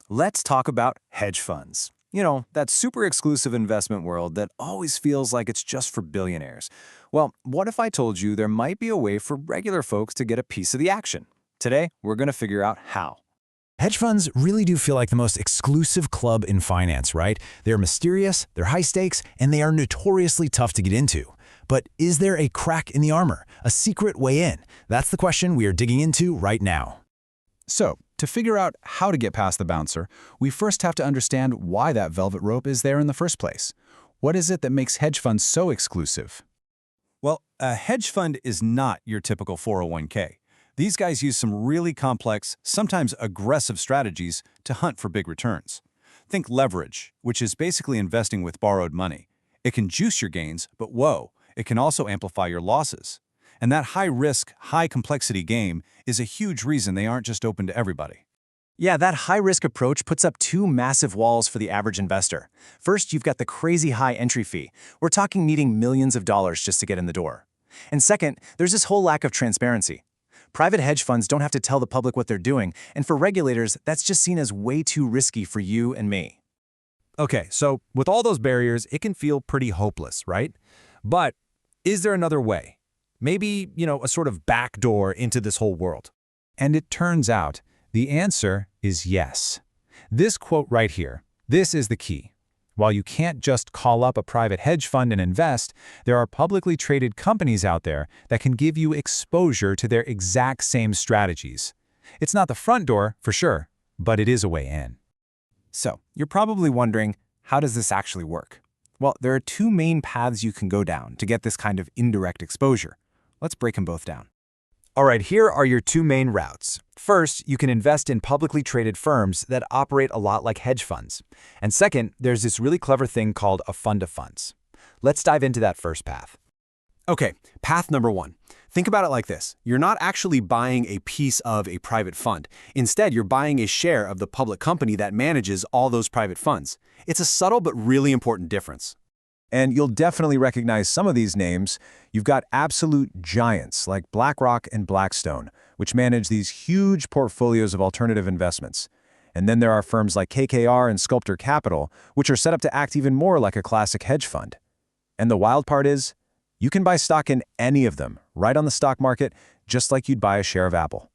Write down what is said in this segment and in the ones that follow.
Let's talk about hedge funds. You know, that super exclusive investment world that always feels like it's just for billionaires. Well, what if I told you there might be a way for regular folks to get a piece of the action? Today, we're going to figure out how. Hedge funds really do feel like the most exclusive club in finance, right? They're mysterious, they're high stakes, and they are notoriously tough to get into. But is there a crack in the armor, a secret way in? That's the question we are digging into right now. So, to figure out how to get past the bouncer, we first have to understand why that velvet rope is there in the first place. What is it that makes hedge funds so exclusive? Well, a hedge fund is not your typical 401k. These guys use some really complex, sometimes aggressive strategies to hunt for big returns. Think leverage, which is basically investing with borrowed money. It can juice your gains, but whoa, it can also amplify your losses. And that high-risk, high-complexity game is a huge reason they aren't just open to everybody. Yeah, that high-risk approach puts up two massive walls for the average investor. First, you've got the crazy high entry fee. We're talking needing millions of dollars just to get in the door. And second, there's this whole lack of transparency. Private hedge funds don't have to tell the public what they're doing, and for regulators, that's just seen as way too risky for you and me. Okay, so with all those barriers, it can feel pretty hopeless, right? But is there another way? Maybe, a sort of backdoor into this whole world. And it turns out the answer is yes. This quote right here, this is the key. While you can't just call up a private hedge fund and invest, there are publicly traded companies out there that can give you exposure to their exact same strategies. It's not the front door, for sure, but it is a way in. So, you're probably wondering, how does this actually work? Well, there are two main paths you can go down to get this kind of indirect exposure. Let's break them both down. All right, here are your two main routes. First, you can invest in publicly traded firms that operate a lot like hedge funds. And second, there's this really clever thing called a fund of funds. Let's dive into that first path. Okay, path number one. Think about it like this. You're not actually buying a piece of a private fund. Instead, you're buying a share of the public company that manages all those private funds. It's a subtle but really important difference. And you'll definitely recognize some of these names. You've got absolute giants like BlackRock and Blackstone, which manage these huge portfolios of alternative investments. And then there are firms like KKR and Sculptor Capital, which are set up to act even more like a classic hedge fund. And the wild part is, you can buy stock in any of them, right on the stock market, just like you'd buy a share of Apple.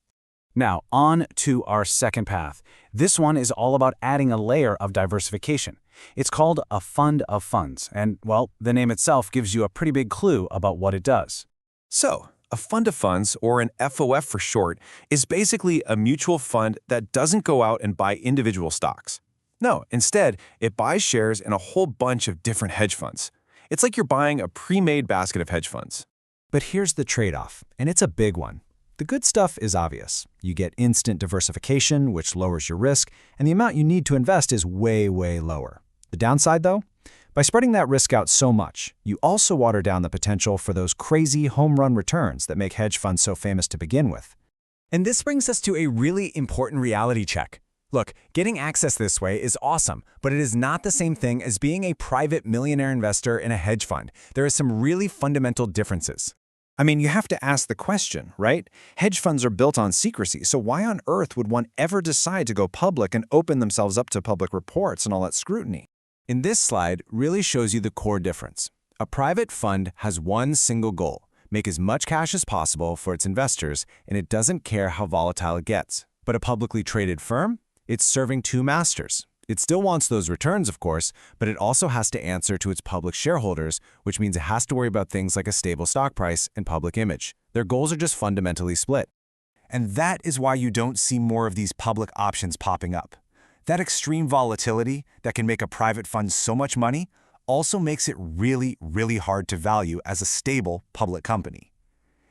Now, on to our second path. This one is all about adding a layer of diversification. It's called a fund of funds, and, well, the name itself gives you a pretty big clue about what it does. So, a fund of funds, or an FOF for short, is basically a mutual fund that doesn't go out and buy individual stocks. No, instead, it buys shares in a whole bunch of different hedge funds. It's like you're buying a pre-made basket of hedge funds. But here's the trade-off, and it's a big one. The good stuff is obvious. You get instant diversification, which lowers your risk, and the amount you need to invest is way, way lower. The downside, though? By spreading that risk out so much, you also water down the potential for those crazy home run returns that make hedge funds so famous to begin with. And this brings us to a really important reality check. Look, getting access this way is awesome, but it is not the same thing as being a private millionaire investor in a hedge fund. There are some really fundamental differences. I mean, you have to ask the question, right? Hedge funds are built on secrecy, so why on earth would one ever decide to go public and open themselves up to public reports and all that scrutiny? In this slide really shows you the core difference. A private fund has one single goal: make as much cash as possible for its investors, and it doesn't care how volatile it gets. But a publicly traded firm? It's serving two masters. It still wants those returns, of course, but it also has to answer to its public shareholders, which means it has to worry about things like a stable stock price and public image. Their goals are just fundamentally split. And that is why you don't see more of these public options popping up. That extreme volatility that can make a private fund so much money also makes it really, really hard to value as a stable public company.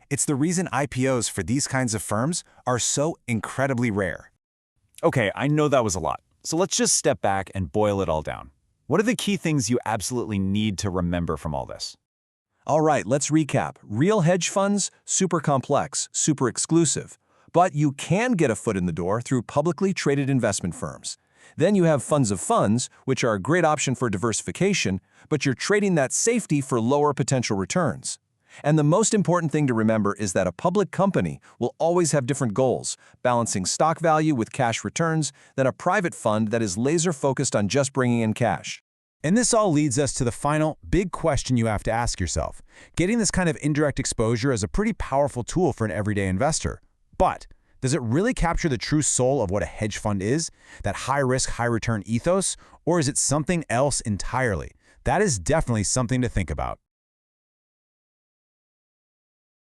It's the reason IPOs for these kinds of firms are so incredibly rare. Okay, I know that was a lot. So let's just step back and boil it all down. What are the key things you absolutely need to remember from all this? All right, let's recap. Real hedge funds, super complex, super exclusive. But you can get a foot in the door through publicly traded investment firms. Then you have funds of funds, which are a great option for diversification, but you're trading that safety for lower potential returns. And the most important thing to remember is that a public company will always have different goals, balancing stock value with cash returns, than a private fund that is laser-focused on just bringing in cash. And this all leads us to the final big question you have to ask yourself. Getting this kind of indirect exposure is a pretty powerful tool for an everyday investor. But does it really capture the true soul of what a hedge fund is? That high-risk, high-return ethos? Or is it something else entirely? That is definitely something to think about.